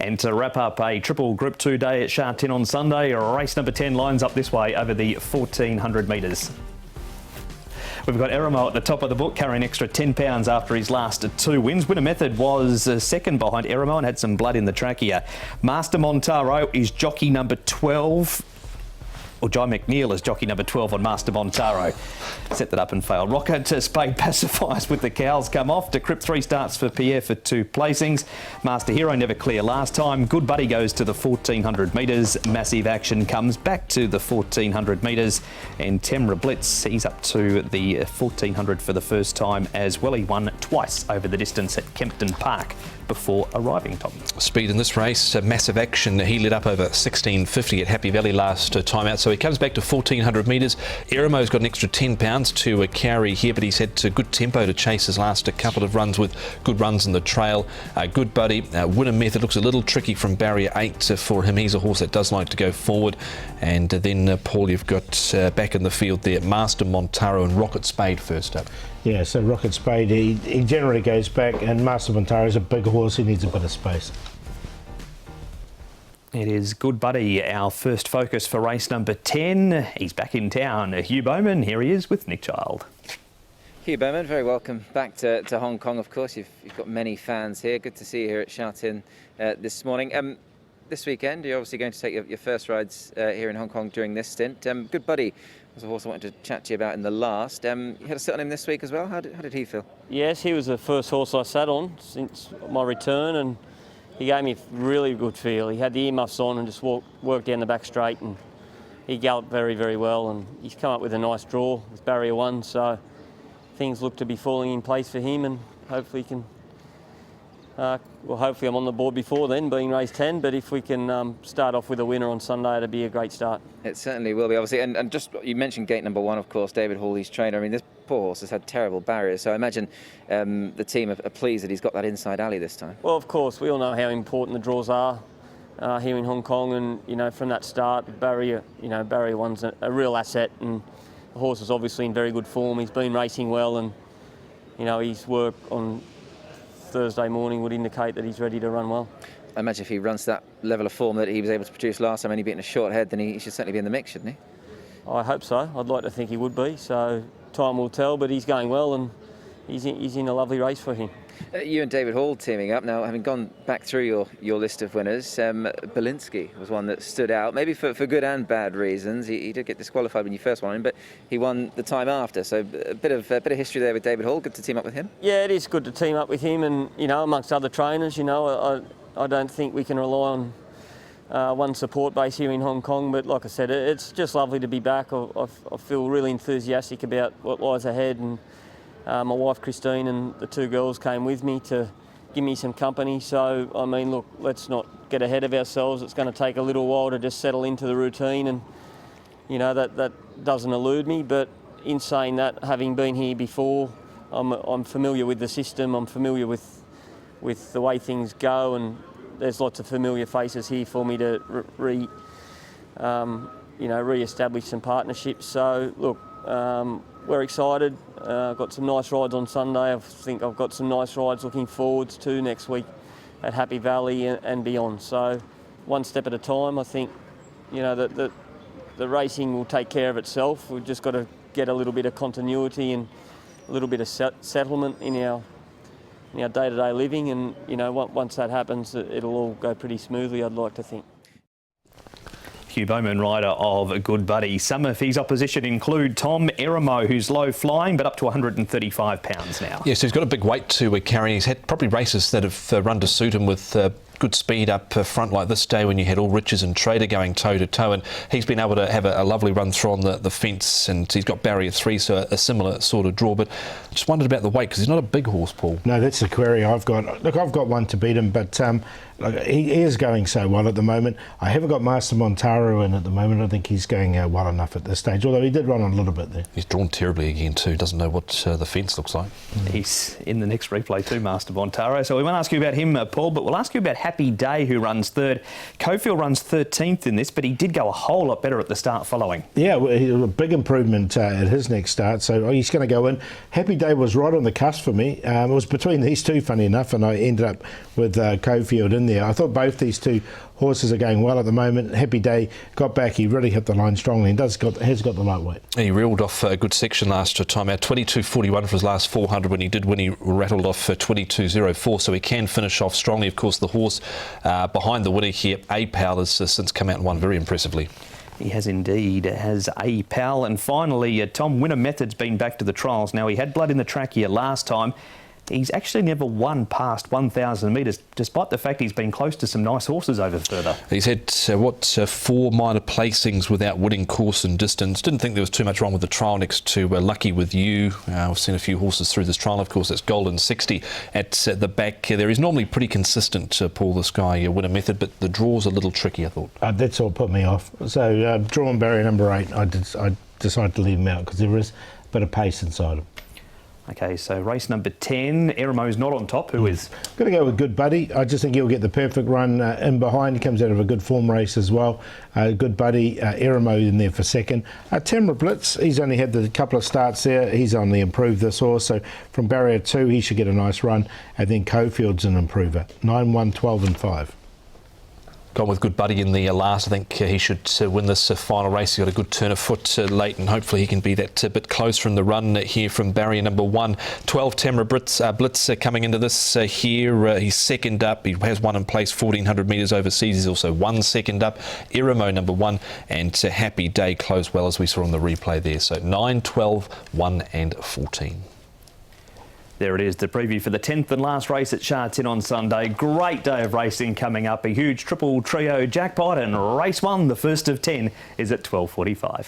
And to wrap up a triple Group 2 day at Sha Tin on Sunday, race number 10 lines up this way over the 1400 metres. We've got Eremo at the top of the book, carrying extra £10 after his last 2 wins. Winner Method was second behind Eremo and had some blood in the trachea. Master Montaro is jockey number 12. Or Jai McNeil is jockey number 12 on Master Montaro. Set that up and failed. Rocket Spade pacifies with the cows come off. Decrypt 3 starts for Pierre for 2 placings. Master Hero never clear last time. Good Buddy goes to the 1400 metres. Massive Action comes back to the 1400 metres. And Temra Blitz, he's up to the 1400 for the first time as well. He won twice over the distance at Kempton Park before arriving, Tom. Speed in this race, Massive Action, he lit up over 16.50 at Happy Valley last time out, so he comes back to 1400 metres. Eremo's got an extra £10 to carry here, but he's had good tempo to chase his last couple of runs with good runs in the trail. Good Buddy, Winner Method looks a little tricky from barrier 8 for him. He's a horse that does like to go forward. And then, Paul, you've got back in the field there, Master Montaro and Rocket Spade first up. Yeah, so Rocket Spade, he generally goes back, and Master Montaro is a big horse, he needs a bit of space. It is Good Buddy, our first focus for race number 10. He's back in town. Hugh Bowman, here he is with Nick Child. Hugh Bowman, very welcome back to Hong Kong, of course. You've got many fans here. Good to see you here at Sha Tin this morning. This weekend, you're obviously going to take your first rides here in Hong Kong during this stint. Good Buddy was a horse I wanted to chat to you about in the last. You had a sit on him this week as well. How did he feel? Yes, he was the first horse I sat on since my return, and he gave me a really good feel. He had the earmuffs on and just worked down the back straight, and he galloped very, very well, and he's come up with a nice draw with barrier 1, so things look to be falling in place for him, and hopefully he can hopefully I'm on the board before then, being race 10, but if we can start off with a winner on Sunday, it'd be a great start. It certainly will be, obviously. And just, you mentioned gate number 1, of course, David Hawley's trainer. I mean, this poor horse has had terrible barriers, so I imagine the team are pleased that he's got that inside alley this time. Well, of course, we all know how important the draws are here in Hong Kong, and, from that start, barrier 1's a real asset, and the horse is obviously in very good form. He's been racing well, and, his work on Thursday morning would indicate that he's ready to run well. I imagine if he runs that level of form that he was able to produce last time, only beating a short head, then he should certainly be in the mix, shouldn't he? I hope so. I'd like to think he would be, so time will tell, but he's going well, and he's in a lovely race for him. You and David Hall teaming up now, having gone back through your list of winners. Belinsky was one that stood out, maybe for good and bad reasons. He did get disqualified when you first won him, but he won the time after. So a bit of history there with David Hall. Good to team up with him. Yeah, it is good to team up with him, and amongst other trainers. I don't think we can rely on one support base here in Hong Kong, but like I said, it's just lovely to be back. I feel really enthusiastic about what lies ahead, and my wife Christine and the 2 girls came with me to give me some company. So, I mean, look, let's not get ahead of ourselves. It's going to take a little while to just settle into the routine, and, that doesn't elude me. But in saying that, having been here before, I'm familiar with the system. I'm familiar with the way things go, and there's lots of familiar faces here for me to re-establish some partnerships. So, look, we're excited. Got some nice rides on Sunday. I think I've got some nice rides looking forwards to next week at Happy Valley and beyond. So one step at a time. I think, that the racing will take care of itself. We've just got to get a little bit of continuity and a little bit of settlement in our day-to-day living. And, once that happens, it'll all go pretty smoothly, I'd like to think. Hugh Bowman, rider of Good Buddy. Some of his opposition include Tom Eremo, who's low flying, but up to £135 now. Yes, he's got a big weight to carry. He's had probably races that have run to suit him with good speed up front like this day when you had All Riches and Trader going toe-to-toe, and he's been able to have a lovely run through on the fence, and he's got barrier 3, so a similar sort of draw. But I just wondered about the weight, because he's not a big horse, Paul. No, that's the query I've got. Look, I've got one to beat him, but he is going so well at the moment. I haven't got Master Montaro in at the moment. I think he's going well enough at this stage, although he did run on a little bit there. He's drawn terribly again too, doesn't know what the fence looks like. He's in the next replay too, Master Montaro. So we won't ask you about him, Paul, but we'll ask you about Happy Happy Day, who runs third. Cofield runs 13th in this, but he did go a whole lot better at the start following. Yeah, well, a big improvement at his next start, so he's going to go in. Happy Day was right on the cusp for me. It was between these two, funny enough, and I ended up with Cofield in there. I thought both these two horses are going well at the moment. Happy Day got back, he really hit the line strongly and has got the lightweight. He reeled off a good section last time out, 22.41 for his last 400 when he did win. He rattled off 22.04, so he can finish off strongly. Of course, the horse behind the winner here, A-Pal, has since come out and won very impressively. He has indeed, has A-Pal. And finally, Tom, Winner Method's been back to the trials. Now, he had blood in the track here last time. He's actually never won past 1,000 metres, despite the fact he's been close to some nice horses over further. He's had, 4 minor placings without winning course and distance. Didn't think there was too much wrong with the trial next to Lucky With You. We've seen a few horses through this trial. Of course, it's Golden 60 at the back there. He's normally pretty consistent, Paul, this guy, Winner Method, but the draw's a little tricky, I thought. That's all put me off. So, drawing barrier number 8, I decided to leave him out because there is a bit of pace inside him. OK, so race number 10, Eramo's not on top. Who is? Got to go with Good Buddy. I just think he'll get the perfect run in behind. He comes out of a good form race as well. Good Buddy, Eramo in there for second. Tamra Blitz, he's only had the couple of starts there. He's only improved this horse. So from barrier 2, he should get a nice run. And then Cofield's an improver. 9, 1, 12 and 5. Gone with Good Buddy in the last. I think he should win this final race. He's got a good turn of foot late, and hopefully he can be that bit closer in the run here from barrier number 1. 12, Tamra Blitz coming into this here. He's second up. He has won in place 1,400 metres overseas. He's also 1 second up. Eramo number 1, and Happy Day closed well, as we saw on the replay there. So 9, 12, 1 and 14. There it is, the preview for the 10th and last race at Sha Tin on Sunday. Great day of racing coming up. A huge triple trio jackpot, and race 1, the first of 10, is at 12:45.